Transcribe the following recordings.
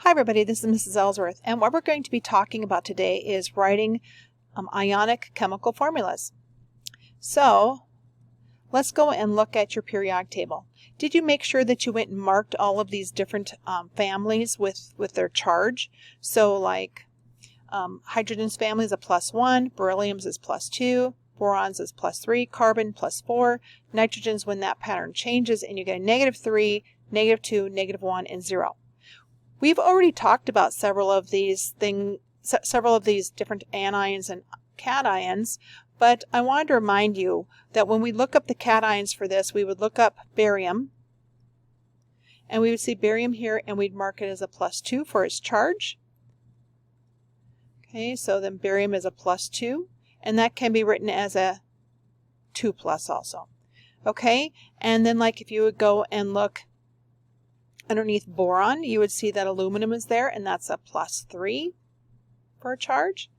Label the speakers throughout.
Speaker 1: Hi everybody, this is Mrs. Ellsworth, and what we're going to be talking about today is writing ionic chemical formulas. So let's go and look at your periodic table. Did you make sure that you went and marked all of these different families with their charge? So like hydrogen's family is a +1, beryllium's is +2, boron's is +3, carbon +4, nitrogen's when that pattern changes and you get a -3, -2, -1, and 0. We've already talked about several of these different anions and cations, but I wanted to remind you that when we look up the cations for this, we would look up barium, and we would see barium here, and we'd mark it as a +2 for its charge. Okay, so then barium is a +2, and that can be written as a 2+ also. Okay, and then like if you would go and look underneath boron, you would see that aluminum is there, and that's a +3 for a charge.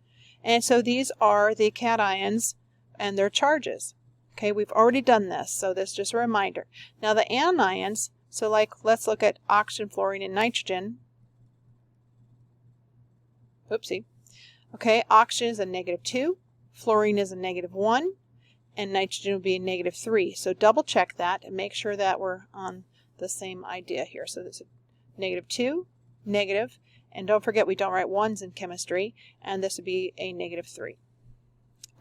Speaker 1: And so these are the cations and their charges. Okay, we've already done this, so this is just a reminder. Now the anions, so like let's look at oxygen, fluorine, and nitrogen. Oopsie. Okay, oxygen is a -2, fluorine is a -1, and nitrogen would be a -3. So double check that and make sure that we're on the same idea here. So this is -2, negative, and don't forget we don't write ones in chemistry, and this would be a -3.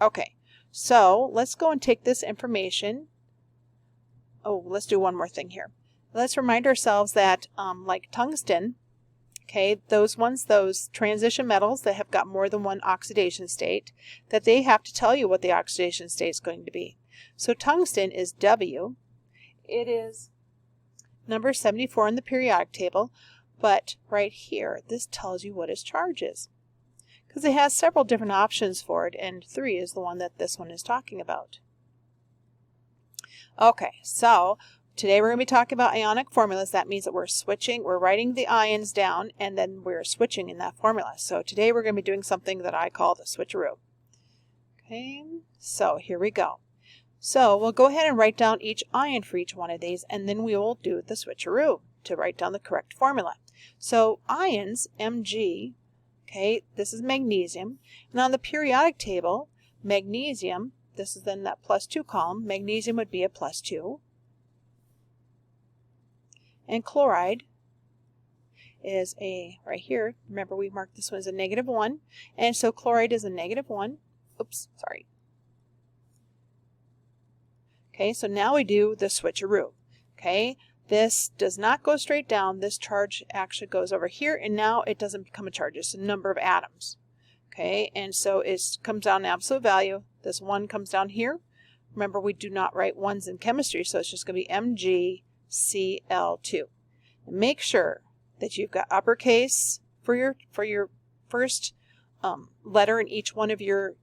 Speaker 1: Okay, so let's go and take this information. Oh, let's do one more thing here. Let's remind ourselves that like tungsten, okay, those transition metals that have got more than one oxidation state, that they have to tell you what the oxidation state is going to be. So tungsten is W. It is number 74 in the periodic table, but right here, this tells you what its charge is, because it has several different options for it, and 3 is the one that this one is talking about. Okay, so today we're going to be talking about ionic formulas. That means that we're writing the ions down, and then we're switching in that formula. So today we're going to be doing something that I call the switcheroo. Okay, so here we go. So we'll go ahead and write down each ion for each one of these, and then we will do the switcheroo to write down the correct formula. So ions, Mg, okay, this is magnesium. And on the periodic table, magnesium, this is then that +2 column, magnesium would be a +2. And chloride is right here, remember we marked this one as a -1, and so chloride is a -1. Oops, sorry. Okay, so now we do the switcheroo. Okay, this does not go straight down. This charge actually goes over here, and now it doesn't become a charge. It's a number of atoms. Okay, and so it comes down to absolute value. This 1 comes down here. Remember, we do not write ones in chemistry, so it's just going to be MgCl2. And make sure that you've got uppercase for your first letter in each one of your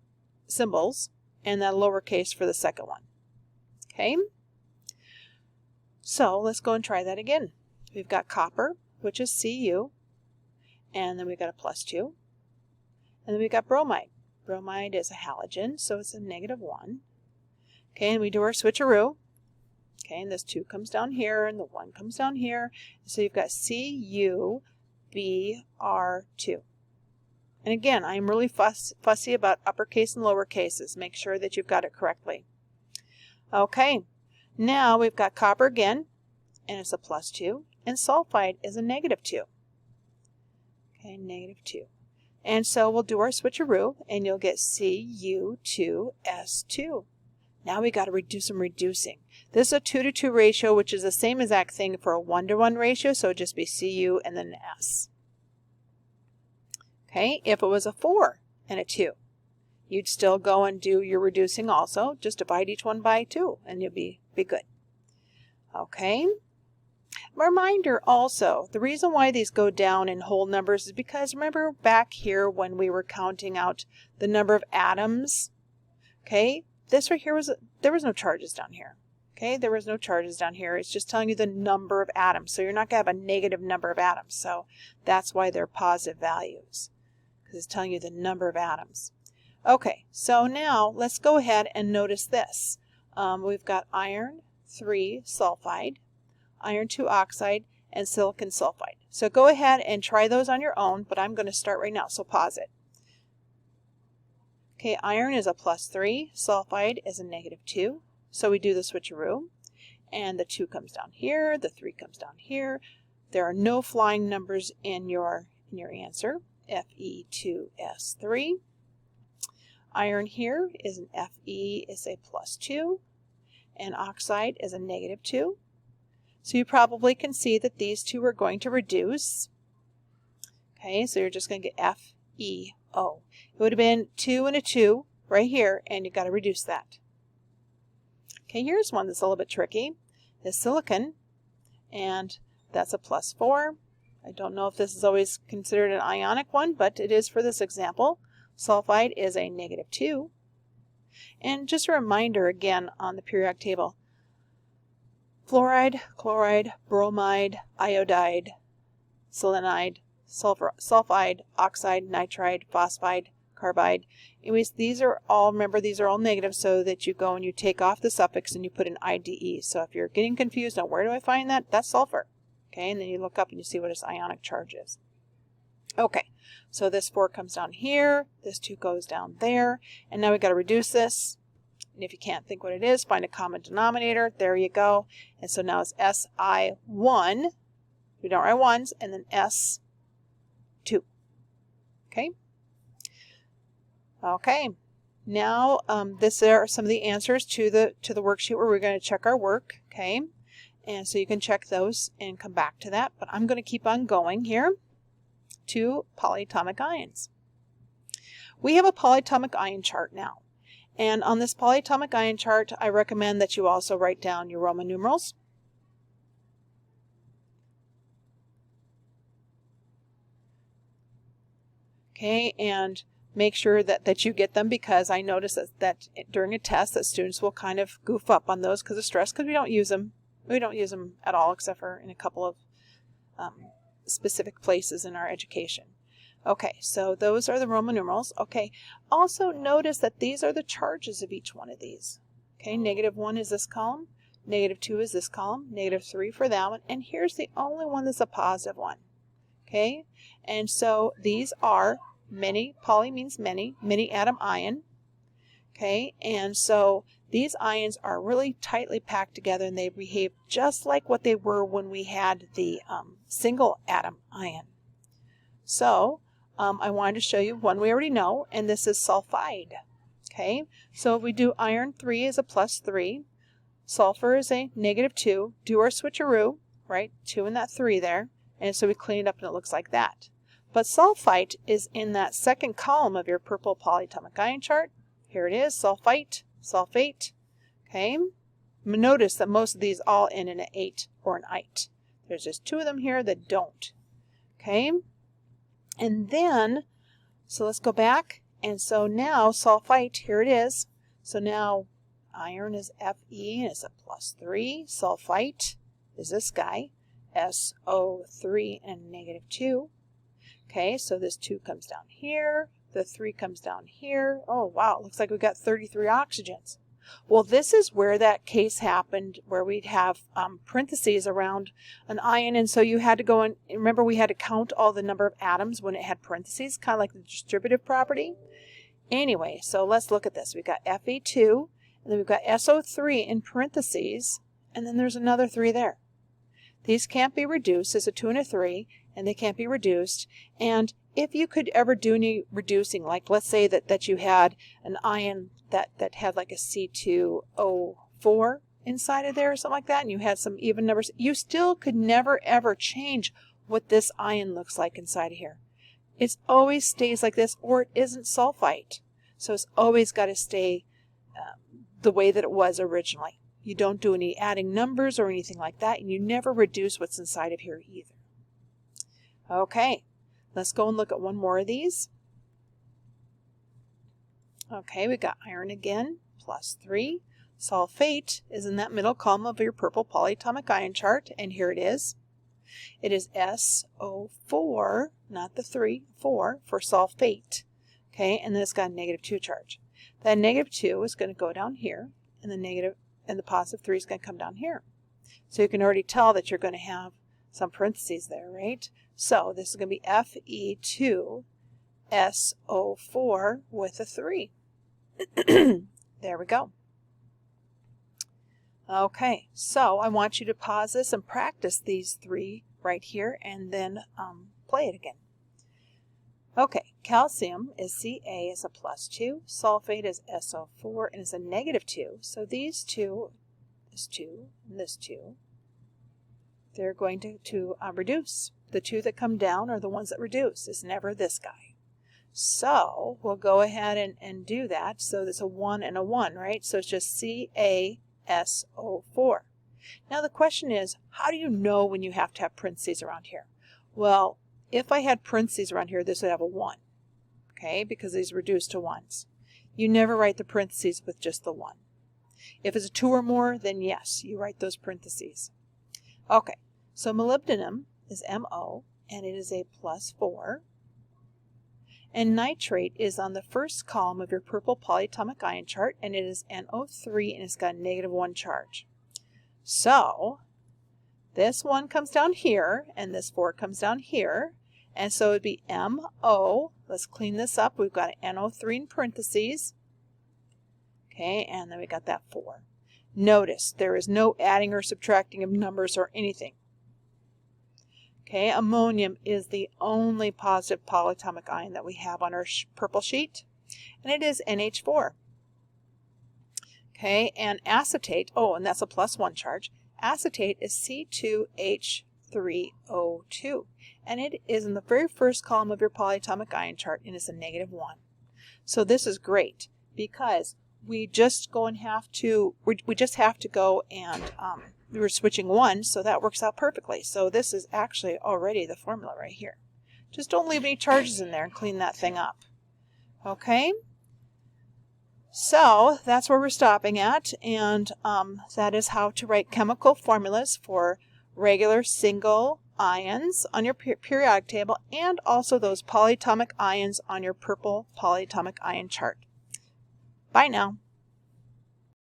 Speaker 1: symbols, and then lowercase for the second one. Okay, so let's go and try that again. We've got copper, which is Cu, and then we've got a +2, and then we've got bromide. Bromide is a halogen, so it's a -1. Okay, and we do our switcheroo. Okay, and this 2 comes down here, and the 1 comes down here, so you've got CuBr2. And again, I'm really fussy about uppercase and lower cases. Make sure that you've got it correctly. Okay, now we've got copper again, and it's a +2, and sulfide is a -2. Okay, -2. And so we'll do our switcheroo, and you'll get Cu2S2. Now we got to do some reducing. This is a 2-to-2 ratio, which is the same exact thing for a 1-to-1 ratio, so it'd just be Cu and then S. Okay, if it was a 4 and a 2, you'd still go and do your reducing also. Just divide each one by 2 and you'll be good. Okay. Reminder also, the reason why these go down in whole numbers is because remember back here when we were counting out the number of atoms? Okay, this right here there was no charges down here. Okay, there was no charges down here. It's just telling you the number of atoms. So you're not going to have a negative number of atoms. So that's why they're positive values, because it's telling you the number of atoms. Okay, so now let's go ahead and notice this. We've got iron 3 sulfide, iron 2 oxide, and silicon sulfide. So go ahead and try those on your own, but I'm going to start right now, so pause it. Okay, iron is a +3, sulfide is a -2. So we do the switcheroo, and the 2 comes down here, the 3 comes down here. There are no flying numbers in your answer. Fe2S3. Iron here is an Fe is a +2, and oxide is a -2. So you probably can see that these two are going to reduce. Okay, so you're just going to get FeO. It would have been 2 and a 2 right here, and you've got to reduce that. Okay, here's one that's a little bit tricky. It's silicon, and that's a +4. I don't know if this is always considered an ionic one, but it is for this example. Sulfide is a -2. And just a reminder again on the periodic table, fluoride, chloride, bromide, iodide, selenide, sulfide, oxide, nitride, phosphide, carbide. Anyways, these are all, remember, these are all negative, so that you go and you take off the suffix and you put an IDE. So if you're getting confused on where do I find that, that's sulfur. Okay, and then you look up and you see what its ionic charge is. Okay, so this 4 comes down here, this 2 goes down there, and now we've got to reduce this. And if you can't think what it is, find a common denominator. There you go. And so now it's Si1. We don't write ones, and then S2. Okay. Okay. Now this are some of the answers to the worksheet where we're going to check our work. Okay. And so you can check those and come back to that. But I'm going to keep on going here to polyatomic ions. We have a polyatomic ion chart now. And on this polyatomic ion chart, I recommend that you also write down your Roman numerals. Okay, and make sure that you get them, because I notice that during a test that students will kind of goof up on those because of stress, because we don't use them. We don't use them at all except for in a couple of specific places in our education. Okay, so those are the Roman numerals. Okay, also notice that these are the charges of each one of these. Okay, -1 is this column, -2 is this column, -3 for that one, and here's the only one that's a positive one. Okay, and so these are many, poly means many atom ion. Okay, and so these ions are really tightly packed together, and they behave just like what they were when we had the single atom ion. So I wanted to show you one we already know, and this is sulfide. Okay, so if we do iron 3 is a +3, sulfur is a -2, do our switcheroo, right, 2 and that 3 there, and so we clean it up and it looks like that. But sulfite is in that second column of your purple polyatomic ion chart. Here it is, sulfite, sulfate. Okay, notice that most of these all end in an 8 or an ite. There's just 2 of them here that don't. Okay, and then, so let's go back. And so now sulfite, here it is. So now iron is Fe, and it's a +3. Sulfite is this guy, SO3 and -2. Okay, so this 2 comes down here, the 3 comes down here. Oh wow, it looks like we've got 33 oxygens. Well, this is where that case happened where we'd have parentheses around an ion, and so you had to go and remember we had to count all the number of atoms when it had parentheses, kind of like the distributive property. Anyway, so let's look at this. We've got Fe2, and then we've got SO3 in parentheses, and then there's another 3 there. These can't be reduced. There's a 2 and a 3, and they can't be reduced. And if you could ever do any reducing, like let's say that you had an ion that had like a C2O4 inside of there or something like that, and you had some even numbers, you still could never ever change what this ion looks like inside of here. It always stays like this, or it isn't sulfite. So it's always got to stay the way that it was originally. You don't do any adding numbers or anything like that, and you never reduce what's inside of here either. Okay, let's go and look at one more of these. Okay, we got iron again, +3. Sulfate is in that middle column of your purple polyatomic ion chart, and here it is. It is SO4, not the 3, 4 for sulfate. Okay, and then it's got a -2 charge. That -2 is going to go down here, and the +3 is going to come down here. So you can already tell that you're going to have some parentheses there, right? So this is going to be Fe2SO4 with a 3. There we go. Okay, so I want you to pause this and practice these 3 right here and then play it again. Okay, calcium is Ca is a +2, sulfate is SO4 and is a -2. So these two, this 2 and this 2, they're going to reduce. The 2 that come down are the ones that reduce. It's never this guy. So we'll go ahead and do that. So there's a 1 and a 1, right? So it's just CaSO4. Now the question is, how do you know when you have to have parentheses around here? Well, if I had parentheses around here, this would have a 1, okay, because these reduce to 1s. You never write the parentheses with just the 1. If it's a 2 or more, then yes, you write those parentheses. Okay, so molybdenum is Mo, and it is a +4. And nitrate is on the first column of your purple polyatomic ion chart, and it is NO3, and it's got a -1 charge. So this 1 comes down here, and this 4 comes down here, and so it would be MO. Let's clean this up. We've got an NO3 in parentheses, okay, and then we got that 4. Notice there is no adding or subtracting of numbers or anything. Okay, ammonium is the only positive polyatomic ion that we have on our purple sheet, and it is NH4. Okay, and acetate, oh, and that's a +1 charge. Acetate is C2H3O2, and it is in the very first column of your polyatomic ion chart, and it's a -1. So this is great because we just go and have to, we just have to go and we were switching 1, so that works out perfectly. So this is actually already the formula right here. Just don't leave any charges in there and clean that thing up. Okay? So that's where we're stopping at, and that is how to write chemical formulas for regular single ions on your periodic table, and also those polyatomic ions on your purple polyatomic ion chart. Bye now.